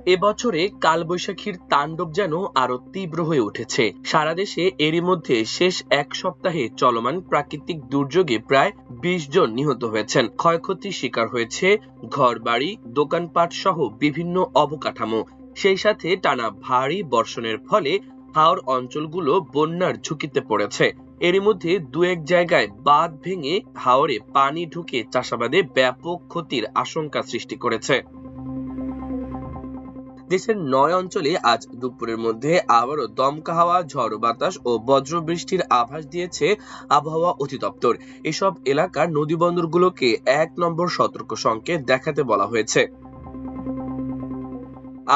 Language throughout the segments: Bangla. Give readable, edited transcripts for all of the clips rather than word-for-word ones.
এবছরে কালবৈশাখীর তাণ্ডব যেন আরো তীব্র হয়ে উঠেছে। সারা দেশে এরই মধ্যে শেষ এক সপ্তাহে চলমান প্রাকৃতিক দুর্যোগে প্রায় ২০ জন নিহত হয়েছেন। ক্ষয়ক্ষতির শিকার হয়েছে ঘরবাড়ি, দোকানপাট সহ বিভিন্ন অবকাঠামো। সেই সাথে টানা ভারী বর্ষণের ফলে হাওর অঞ্চলগুলো বন্যার ঝুঁকিতে পড়েছে। এরই মধ্যে দু এক জায়গায় বাঁধ ভেঙে হাওরে পানি ঢুকে চাষাবাদে ব্যাপক ক্ষতির আশঙ্কা সৃষ্টি করেছে। দেশের ৯ অঞ্চলে আজ দুপুরের মধ্যে আবারও দমকা হাওয়া, ঝড় বাতাস ও বজ্র বৃষ্টির আভাস দিয়েছে আবহাওয়া অধিদপ্তর। এসব এলাকার নদীবন্দরগুলোকে ১ নম্বর সতর্ক সংকেত দেখাতে বলা হয়েছে।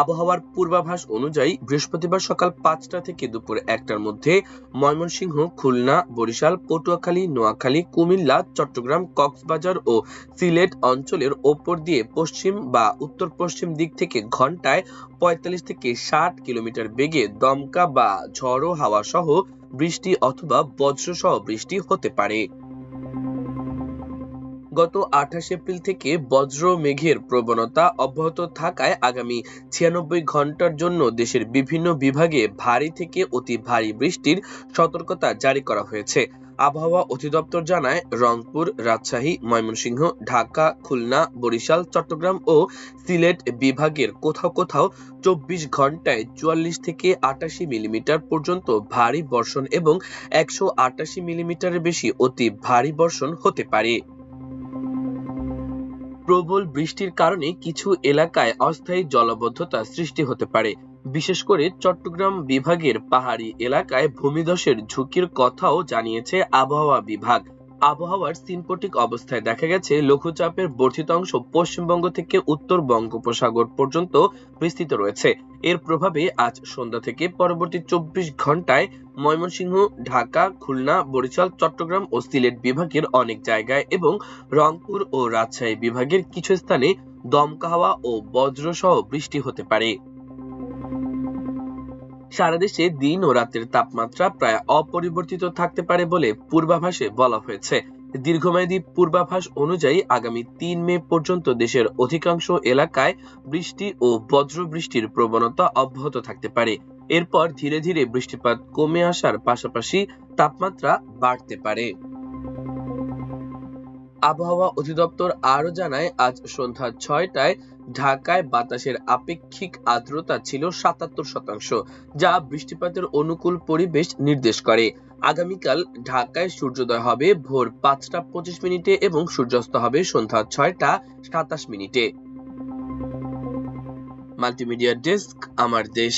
আবহাওয়ার পূর্বাভাস অনুযায়ী বৃহস্পতিবার সকাল ৫টা থেকে দুপুর ১টার মধ্যে ময়মনসিংহ, খুলনা, বরিশাল, পটুয়াখালী, নোয়াখালী, কুমিল্লা, চট্টগ্রাম, কক্সবাজার ও সিলেট অঞ্চলের ওপর দিয়ে পশ্চিম বা উত্তর পশ্চিম দিক থেকে ঘন্টায় ৪৫ থেকে ৬০ কিলোমিটার বেগে দমকা বা ঝড়ো হাওয়া সহ বৃষ্টি অথবা বজ্রসহ বৃষ্টি হতে পারে। গত ২৮ এপ্রিল থেকে বজ্র মেঘের প্রবণতা অব্যাহত থাকায় আগামী ৯৬ ঘন্টার জন্য দেশের বিভিন্ন বিভাগে ভারী থেকে অতি ভারী বৃষ্টির সতর্কতা জারি করা হয়েছে। আবহাওয়া অধিদপ্তর জানায়, রংপুর, রাজশাহী, ময়মনসিংহ, ঢাকা, খুলনা, বরিশাল, চট্টগ্রাম ও সিলেট বিভাগের কোথাও কোথাও ২৪ ঘন্টায় ৪৪ থেকে ৮৮ মিলিমিটার পর্যন্ত ভারী বর্ষণ এবং ১৮৮ মিলিমিটারের বেশি অতি ভারী বর্ষণ হতে পারে। প্রবল বৃষ্টির কারণে কিছু এলাকায় অস্থায়ী জলাবদ্ধতা সৃষ্টি হতে পারে। বিশেষ করে চট্টগ্রাম বিভাগের পাহাড়ি এলাকায় ভূমিধসের ঝুঁকির কথাও জানিয়েছে আবহাওয়া বিভাগ। আবহাওয়ার সিনপটিক অবস্থায় দেখা গেছে, লঘুচাপের বর্ধিত অংশ পশ্চিমবঙ্গ থেকে উত্তর বঙ্গোপসাগর পর্যন্ত বিস্তৃত রয়েছে। এর প্রভাবে আজ সন্ধ্যা থেকে পরবর্তী ২৪ ঘন্টায় ময়মনসিংহ, ঢাকা, খুলনা, বরিশাল, চট্টগ্রাম ও সিলেট বিভাগের অনেক জায়গায় এবং রংপুর ও রাজশাহী বিভাগের কিছু স্থানে দমকা হাওয়া ও বজ্রসহ বৃষ্টি হতে পারে। সারা দেশে দিন ও রাতের তাপমাত্রা প্রায় অপরিবর্তিত থাকতে পারে বলে পূর্বাভাসে বলা হয়েছে। দীর্ঘমেয়াদী পূর্বাভাস অনুযায়ী আগামী ৩ মে পর্যন্ত দেশের অধিকাংশ এলাকায় বৃষ্টি ও বজ্রবৃষ্টির প্রবণতা অব্যাহত থাকতে পারে। এরপর ধীরে ধীরে বৃষ্টিপাত কমে আসার পাশাপাশি তাপমাত্রা বাড়তে পারে। আবহাওয়া অধিদপ্তর আরো জানায়, আজ সন্ধ্যা ৬টায় ঢাকায় বাতাসের আপেক্ষিক আর্দ্রতা ছিল ৭৭%, যা বৃষ্টিপাতের অনুকূল পরিবেশ নির্দেশ করে। আগামীকাল ঢাকায় সূর্যোদয় হবে ভোর ৫টা ২৫ মিনিটে এবং সূর্যাস্ত হবে সন্ধ্যা ৬টা ২৭ মিনিটে। মাল্টিমিডিয়া ডেস্ক, আমার দেশ।